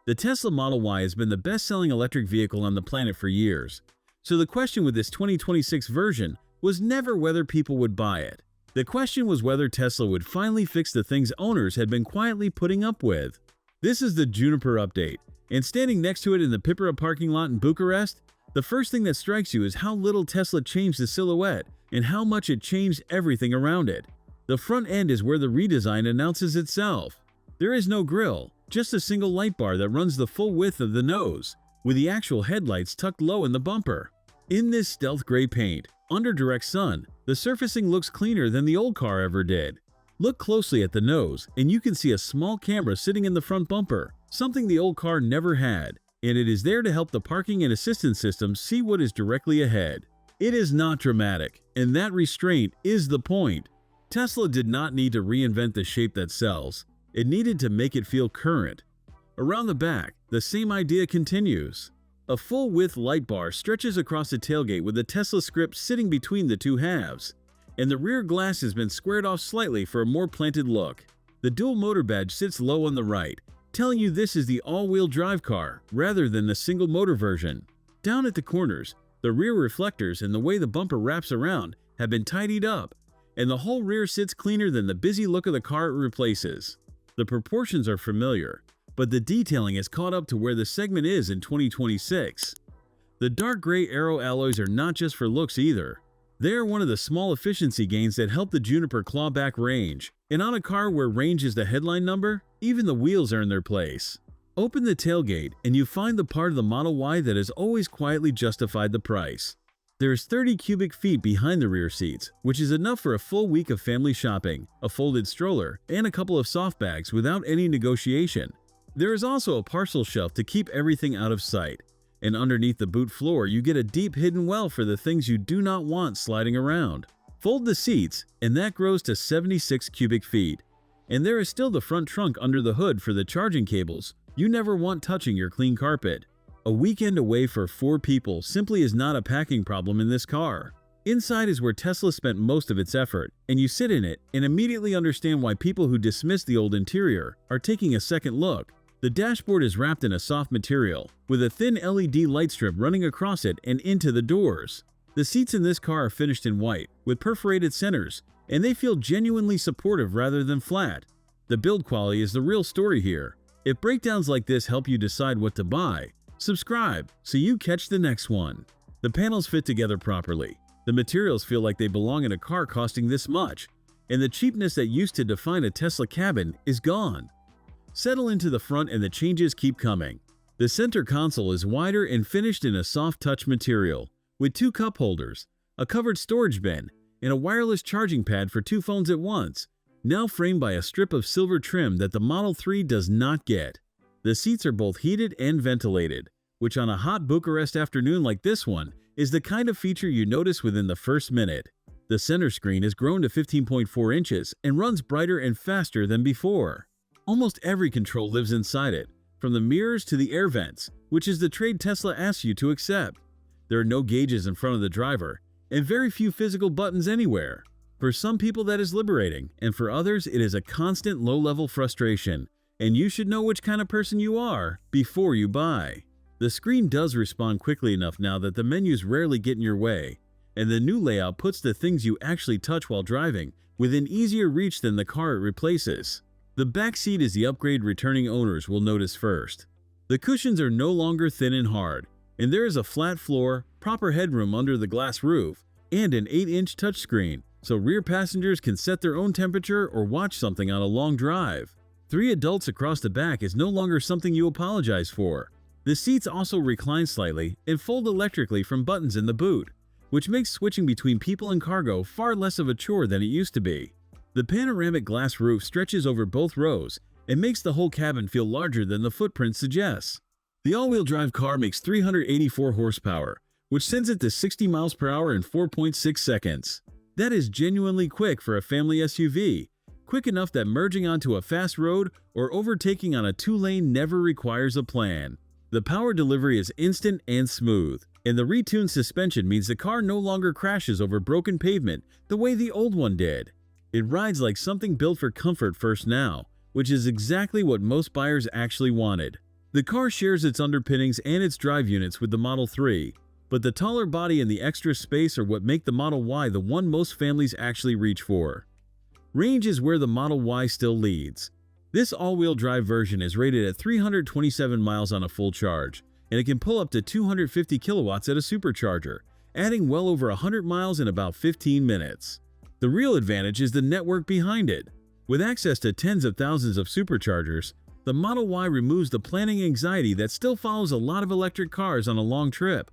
The Tesla Model Y has been the best-selling electric vehicle on the planet for years. So the question with this 2026 version was never whether people would buy it. The question was whether Tesla would finally fix the things owners had been quietly putting up with. This is the Juniper update, and standing next to it in the Pipera parking lot in Bucharest, the first thing that strikes you is how little Tesla changed the silhouette and how much it changed everything around it. The front end is where the redesign announces itself. There is no grille, just a single light bar that runs the full width of the nose, with the actual headlights tucked low in the bumper. In this stealth gray paint, under direct sun, the surfacing looks cleaner than the old car ever did. Look closely at the nose, and you can see a small camera sitting in the front bumper, something the old car never had, and it is there to help the parking and assistance system see what is directly ahead. It is not dramatic, and that restraint is the point. Tesla did not need to reinvent the shape that sells. It needed to make it feel current. Around the back, the same idea continues. A full-width light bar stretches across the tailgate with the Tesla script sitting between the two halves, and the rear glass has been squared off slightly for a more planted look. The dual motor badge sits low on the right, telling you this is the all-wheel drive car rather than the single motor version. Down at the corners, the rear reflectors and the way the bumper wraps around have been tidied up, and the whole rear sits cleaner than the busy look of the car it replaces. The proportions are familiar, but the detailing has caught up to where the segment is in 2026. The dark gray aero alloys are not just for looks either. They are one of the small efficiency gains that help the Juniper claw back range, and on a car where range is the headline number, even the wheels are in their place. Open the tailgate and you find the part of the Model Y that has always quietly justified the price. There is 30 cubic feet behind the rear seats, which is enough for a full week of family shopping, a folded stroller, and a couple of soft bags without any negotiation. There is also a parcel shelf to keep everything out of sight, and underneath the boot floor you get a deep hidden well for the things you do not want sliding around. Fold the seats, and that grows to 76 cubic feet. And there is still the front trunk under the hood for the charging cables you never want touching your clean carpet. A weekend away for 4 people simply is not a packing problem in this car. Inside is where Tesla spent most of its effort, and you sit in it and immediately understand why people who dismiss the old interior are taking a second look. The dashboard is wrapped in a soft material, with a thin LED light strip running across it and into the doors. The seats in this car are finished in white, with perforated centers, and they feel genuinely supportive rather than flat. The build quality is the real story here. If breakdowns like this help you decide what to buy, subscribe so you catch the next one. The panels fit together properly. The materials feel like they belong in a car costing this much, and the cheapness that used to define a Tesla cabin is gone. Settle into the front and the changes keep coming. The center console is wider and finished in a soft touch material, with 2 cup holders, a covered storage bin, and a wireless charging pad for 2 phones at once, now framed by a strip of silver trim that the Model 3 does not get. The seats are both heated and ventilated, which on a hot Bucharest afternoon like this one is the kind of feature you notice within the first minute. The center screen has grown to 15.4 inches and runs brighter and faster than before. Almost every control lives inside it, from the mirrors to the air vents, which is the trade Tesla asks you to accept. There are no gauges in front of the driver, and very few physical buttons anywhere. For some people that is liberating, and for others it is a constant low-level frustration, and you should know which kind of person you are before you buy. The screen does respond quickly enough now that the menus rarely get in your way, and the new layout puts the things you actually touch while driving within easier reach than the car it replaces. The back seat is the upgrade returning owners will notice first. The cushions are no longer thin and hard, and there is a flat floor, proper headroom under the glass roof, and an 8-inch touchscreen, so rear passengers can set their own temperature or watch something on a long drive. 3 adults across the back is no longer something you apologize for. The seats also recline slightly and fold electrically from buttons in the boot, which makes switching between people and cargo far less of a chore than it used to be. The panoramic glass roof stretches over both rows and makes the whole cabin feel larger than the footprint suggests. The all-wheel drive car makes 384 horsepower, which sends it to 60 miles per hour in 4.6 seconds. That is genuinely quick for a family SUV, quick enough that merging onto a fast road or overtaking on a 2-lane never requires a plan. The power delivery is instant and smooth, and the retuned suspension means the car no longer crashes over broken pavement the way the old one did. It rides like something built for comfort first now, which is exactly what most buyers actually wanted. The car shares its underpinnings and its drive units with the Model 3, but the taller body and the extra space are what make the Model Y the one most families actually reach for. Range is where the Model Y still leads. This all-wheel drive version is rated at 327 miles on a full charge, and it can pull up to 250 kilowatts at a supercharger, adding well over 100 miles in about 15 minutes. The real advantage is the network behind it. With access to tens of thousands of superchargers, the Model Y removes the planning anxiety that still follows a lot of electric cars on a long trip.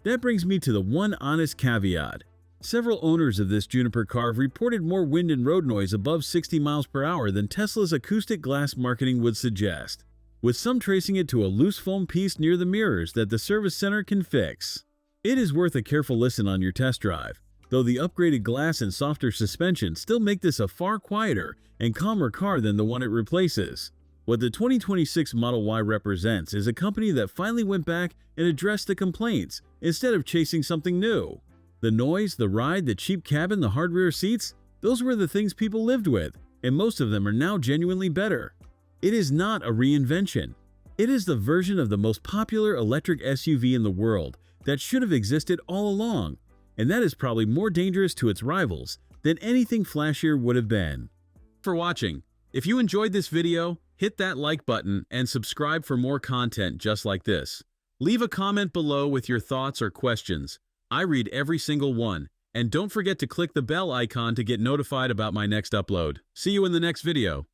That brings me to the one honest caveat. Several owners of this Juniper car have reported more wind and road noise above 60 miles per hour than Tesla's acoustic glass marketing would suggest, with some tracing it to a loose foam piece near the mirrors that the service center can fix. It is worth a careful listen on your test drive, though the upgraded glass and softer suspension still make this a far quieter and calmer car than the one it replaces. What the 2026 Model Y represents is a company that finally went back and addressed the complaints instead of chasing something new. The noise, the ride, the cheap cabin, the hard rear seats, those were the things people lived with, and most of them are now genuinely better. It is not a reinvention. It is the version of the most popular electric SUV in the world that should have existed all along, and that is probably more dangerous to its rivals than anything flashier would have been. For watching. If you enjoyed this video, hit that like button and subscribe for more content just like this. Leave a comment below with your thoughts or questions. I read every single one, and don't forget to click the bell icon to get notified about my next upload. See you in the next video.